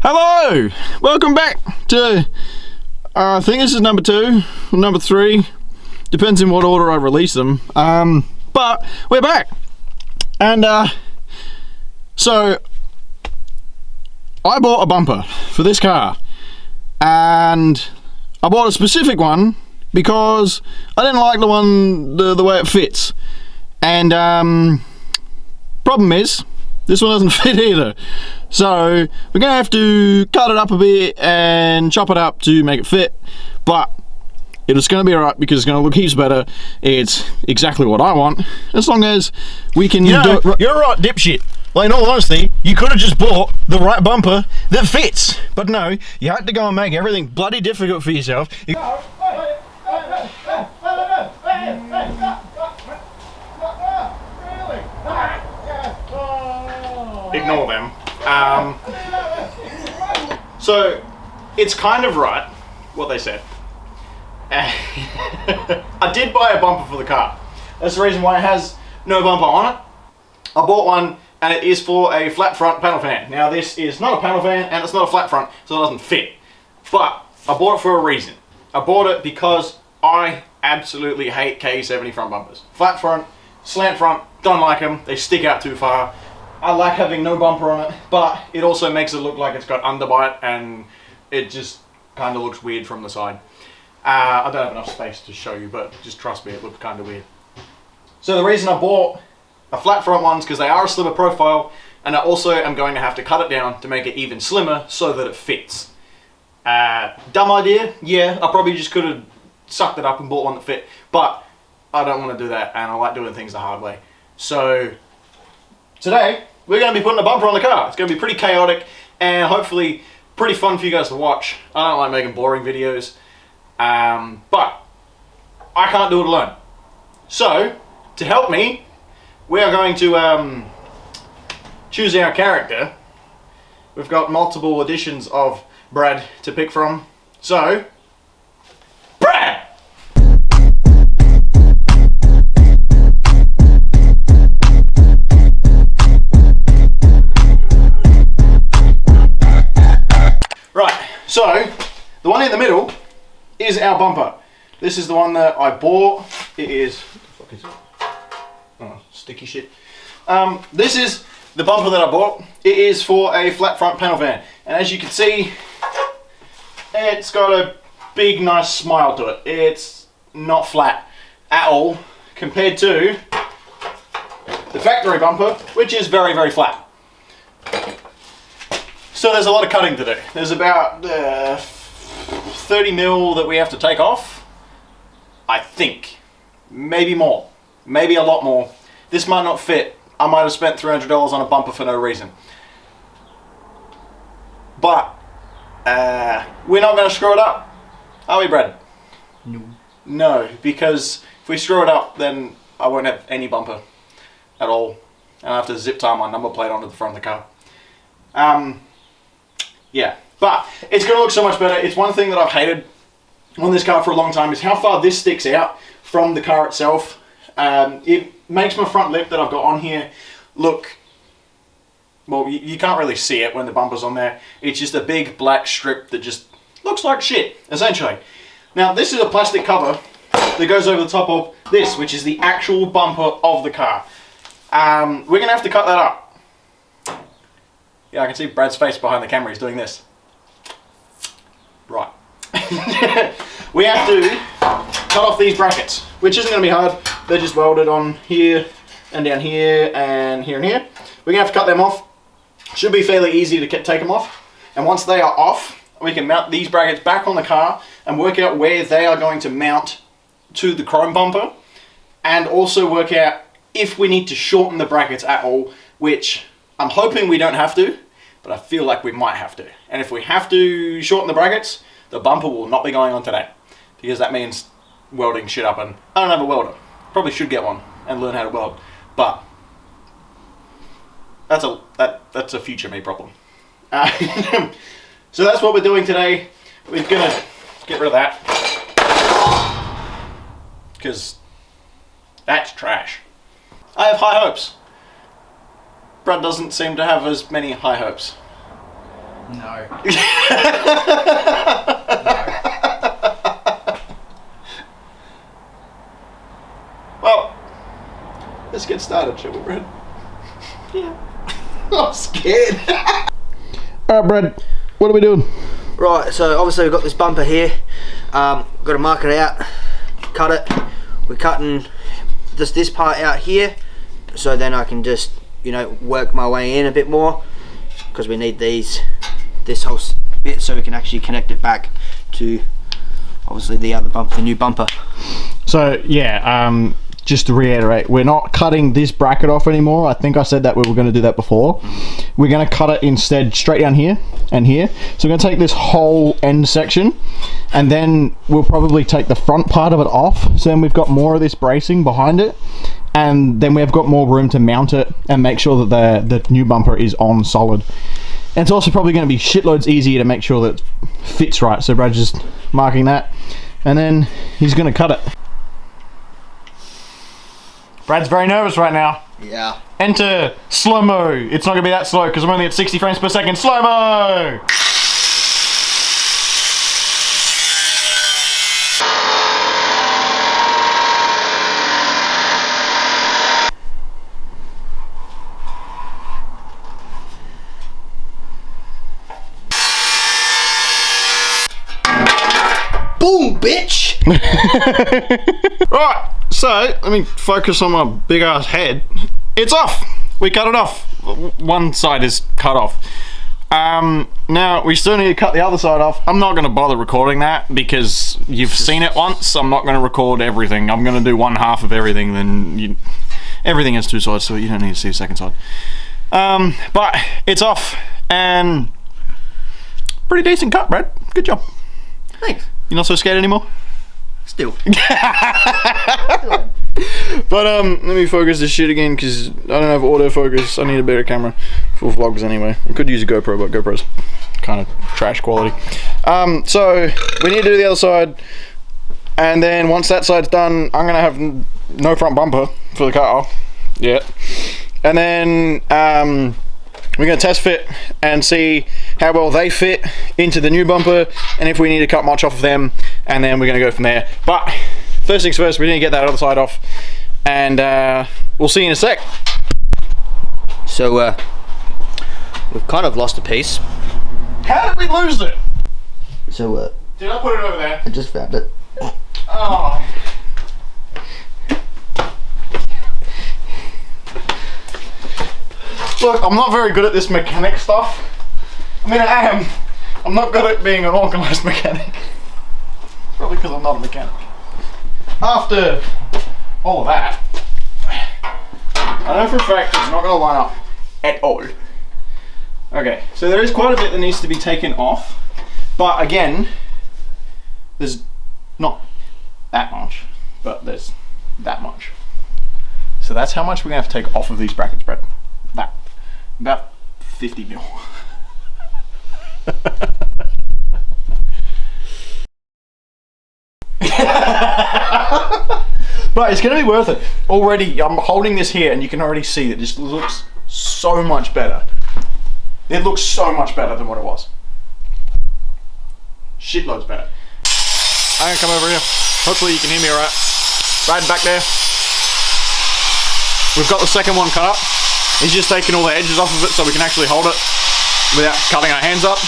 Hello! Welcome back to, I think this is number 2, or number 3, depends in what order I release them, but we're back, and so I bought a bumper for this car, and I bought a specific one because I didn't like the way it fits, and problem is, this one doesn't fit either. So we're gonna have to cut it up a bit and chop it up to make it fit, but it's gonna be alright because it's gonna look heaps better. It's exactly what I want, as long as we can do it. You're right, dipshit. Like, in all honesty, you could have just bought the right bumper that fits. But no, you had to go and make everything bloody difficult for yourself. Ignore them. So it's kind of right what they said. I did buy a bumper for the car. That's the reason why it has no bumper on it. I bought one and it is for a flat front panel fan. Now this is not a panel fan and it's not a flat front, so it doesn't fit. But I bought it for a reason. I bought it because I absolutely hate KE70 front bumpers. Flat front, slant front, don't like them. They stick out too far. I like having no bumper on it, but it also makes it look like it's got underbite and it just kind of looks weird from the side. I don't have enough space to show you, but just trust me, it looked kind of weird. So the reason I bought a flat front one is because they are a slimmer profile, and I also am going to have to cut it down to make it even slimmer so that it fits. Dumb idea? Yeah, I probably just could have sucked it up and bought one that fit, but I don't want to do that, and I like doing things the hard way. So today, we're going to be putting a bumper on the car. It's going to be pretty chaotic and hopefully pretty fun for you guys to watch. I don't like making boring videos, but I can't do it alone. So, to help me, we are going to choose our character. We've got multiple editions of Brad to pick from. So, Brad! Right, so the one in the middle is our bumper. This is the one that I bought. It is, what the fuck is it? Oh, sticky shit. This is the bumper that I bought. It is for a flat front panel van. And as you can see, it's got a big nice smile to it. It's not flat at all compared to the factory bumper, which is very, very flat. So there's a lot of cutting to do. There's about 30 mil that we have to take off. I think. Maybe more. Maybe a lot more. This might not fit. I might have spent $300 on a bumper for no reason. But we're not going to screw it up. Are we, Brad? No. No, because if we screw it up, then I won't have any bumper at all. And I have to zip tie my number plate onto the front of the car. Yeah, but it's going to look so much better. It's one thing that I've hated on this car for a long time is how far this sticks out from the car itself. It makes my front lip that I've got on here look, well, you can't really see it when the bumper's on there. It's just a big black strip that just looks like shit, essentially. Now, this is a plastic cover that goes over the top of this, which is the actual bumper of the car. We're going to have to cut that up. Yeah, I can see Brad's face behind the camera. He's doing this. Right. We have to cut off these brackets, which isn't going to be hard. They're just welded on here and down here and here and here. We're going to have to cut them off. Should be fairly easy to take them off. And once they are off, we can mount these brackets back on the car and work out where they are going to mount to the chrome bumper, and also work out if we need to shorten the brackets at all, which I'm hoping we don't have to, but I feel like we might have to. And if we have to shorten the brackets, the bumper will not be going on today, because that means welding shit up, and I don't have a welder. Probably should get one and learn how to weld, but that's a future me problem. So that's what we're doing today. We're gonna get rid of that because that's trash. I have high hopes. Brad doesn't seem to have as many high hopes. No. Well, let's get started, shall we, Brad? Yeah. I'm scared. Alright, Brad, what are we doing? Right, so obviously we've got this bumper here. Got to mark it out, cut it. We're cutting just this part out here, so then I can just, you know, work my way in a bit more, because we need this whole bit so we can actually connect it back to obviously the other bumper, the new bumper. So yeah, just to reiterate, we're not cutting this bracket off anymore. I think I said that we were going to do that before. We're going to cut it instead straight down here and here. So we're going to take this whole end section, and then we'll probably take the front part of it off. So then we've got more of this bracing behind it, and then we've got more room to mount it and make sure that the new bumper is on solid. And it's also probably going to be shitloads easier to make sure that it fits right. So Brad's just marking that, and then he's going to cut it. Brad's very nervous right now. Yeah. Enter slow-mo. It's not going to be that slow because I'm only at 60 frames per second. Slow-mo! Boom, bitch! Right, so let me focus on my big ass head. It's off. We cut it off. One side is cut off. Now we still need to cut the other side off. I'm not going to bother recording that because you've seen it once. I'm not going to record everything. I'm going to do one half of everything. Then everything has two sides, so you don't need to see a second side. But it's off, and pretty decent cut, Brad. Good job. Thanks. You're not so scared anymore? Still. But let me focus this shit again because I don't have autofocus. I need a better camera for vlogs anyway. I could use a GoPro, but GoPro's kind of trash quality. So we need to do the other side, and then once that side's done, I'm gonna have no front bumper for the car. Yeah, and then we're going to test fit and see how well they fit into the new bumper, and if we need to cut much off of them, and then we're going to go from there. But first things first, we need to get that other side off, and we'll see you in a sec. So we've kind of lost a piece. How did we lose it? So Did I put it over there? I just found it. Oh. Look, I'm not very good at this mechanic stuff. I mean, I am. I'm not good at being an organised mechanic. Probably because I'm not a mechanic. After all of that, I know for a fact it's not going to line up at all. Okay, so there is quite a bit that needs to be taken off. But again, there's not that much, but there's that much. So that's how much we're going to have to take off of these brackets, Brett. That. About 50 mil. But it's going to be worth it. Already, I'm holding this here and you can already see that this looks so much better. It looks so much better than what it was. Shitloads better. I'm going to come over here. Hopefully you can hear me alright. Right back there. We've got the second one cut up. He's just taking all the edges off of it so we can actually hold it without cutting our hands up.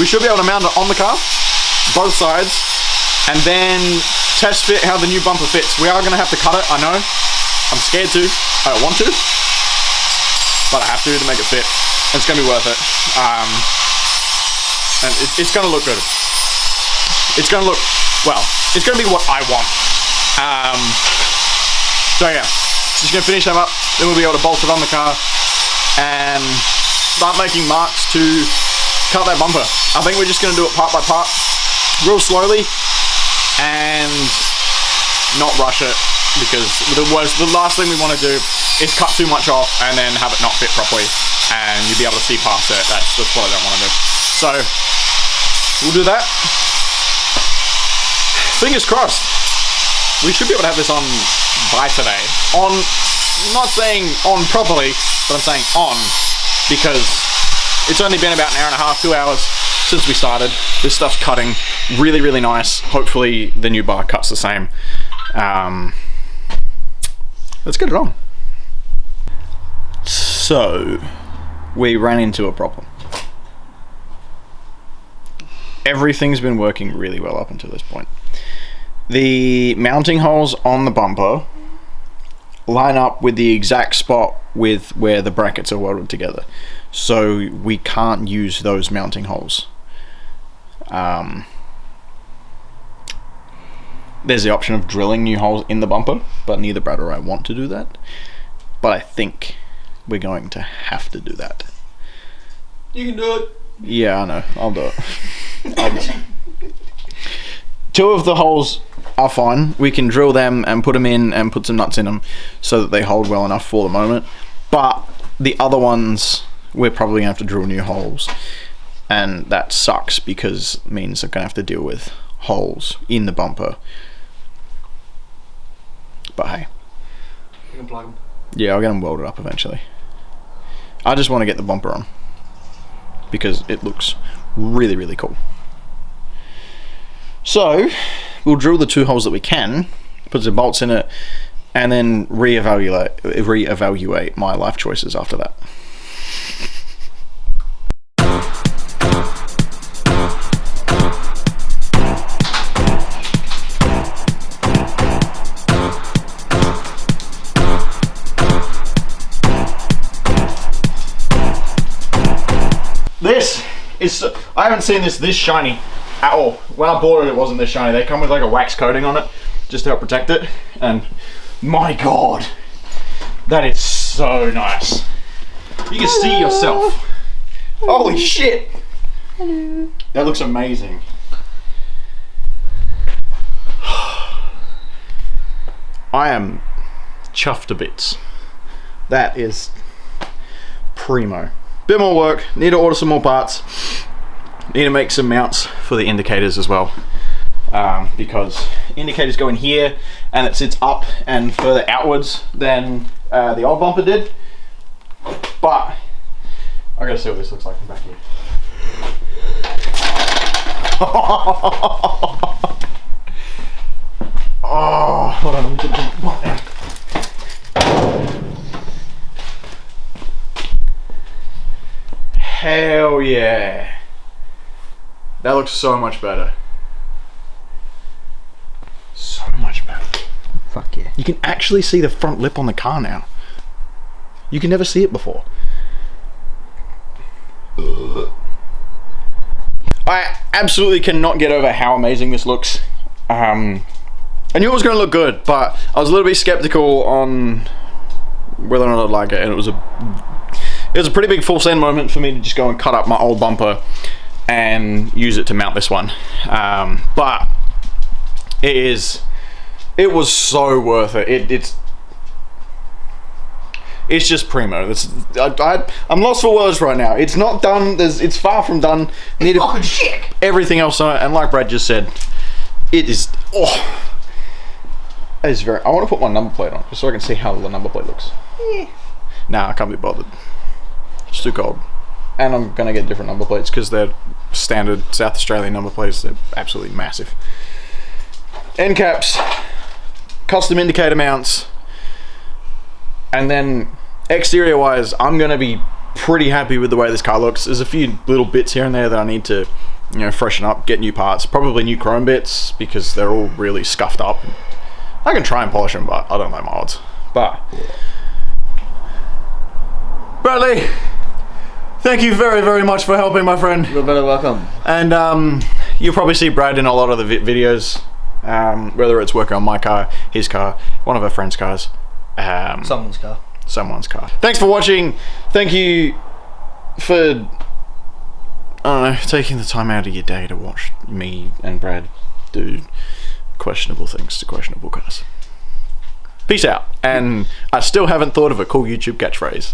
We should be able to mount it on the car, both sides, and then test fit how the new bumper fits. We are going to have to cut it, I know. I'm scared to. I don't want to. But I have to make it fit. It's going to be worth it. And it's going to look good. It's going to look, well, it's going to be what I want. So yeah. Just gonna finish them up, then we'll be able to bolt it on the car and start making marks to cut that bumper. I think we're just gonna do it part by part, real slowly, and not rush it, because the last thing we want to do is cut too much off and then have it not fit properly and you'll be able to see past it. That's what I don't want to do. So we'll do that. Fingers crossed. We should be able to have this on by today. On, not saying on properly, but I'm saying on, because It's only been about an hour and a half, 2 hours since we started. This stuff's cutting really, really nice. Hopefully the new bar cuts the same. Let's get it on. So, we ran into a problem. Everything's been working really well up until this point. The mounting holes on the bumper line up with the exact spot with where the brackets are welded together. So we can't use those mounting holes. There's the option of drilling new holes in the bumper, but neither Brad or I want to do that. But I think we're going to have to do that. You can do it. Yeah, I know. I'll do it. Two of the holes are fine. We can drill them and put them in and put some nuts in them so that they hold well enough for the moment. But the other ones, we're probably going to have to drill new holes. And that sucks because it means I'm going to have to deal with holes in the bumper. But hey. You can plug them. Yeah, I'll get them welded up eventually. I just want to get the bumper on because it looks really, really cool. So, we'll drill the 2 holes that we can, put some bolts in it, and then reevaluate my life choices after that. This is, I haven't seen this shiny at all. When I bought it, it wasn't this shiny. They come with like a wax coating on it just to help protect it. And my God, that is so nice. You can see yourself. Holy shit. Hello. That looks amazing. I am chuffed to bits. That is primo. Bit more work, need to order some more parts, need to make some mounts for the indicators as well, because indicators go in here and it sits up and further outwards than the old bumper did, but I gotta see what this looks like from back here. Oh, hold on, let me get the one out. Hell yeah. That looks so much better. So much better. Fuck yeah. You can actually see the front lip on the car now. You can never see it before. I absolutely cannot get over how amazing this looks. I knew it was going to look good, but I was a little bit skeptical on whether or not I'd like it, and it was a pretty big full send moment for me to just go and cut up my old bumper and use it to mount this one. But it was so worth it. It's just primo. I'm lost for words right now. It's not done. It's far from done. It's fucking shit. Everything else on it, and like Brad just said, it is. Oh, it is very. I want to put my number plate on just so I can see how the number plate looks. Yeah. Nah, I can't be bothered. It's too cold. And I'm gonna get different number plates because they're standard South Australian number plates. They're absolutely massive. End caps, custom indicator mounts, and then exterior wise, I'm gonna be pretty happy with the way this car looks. There's a few little bits here and there that I need to, freshen up, get new parts, probably new chrome bits because they're all really scuffed up. I can try and polish them, but I don't know my odds. But Bradley, thank you very, very much for helping, my friend. You're very welcome. And you'll probably see Brad in a lot of the videos, whether it's working on my car, his car, one of our friends' cars. Someone's car. Someone's car. Thanks for watching. Thank you for, I don't know, taking the time out of your day to watch me and Brad do questionable things to questionable cars. Peace out. And I still haven't thought of a cool YouTube catchphrase.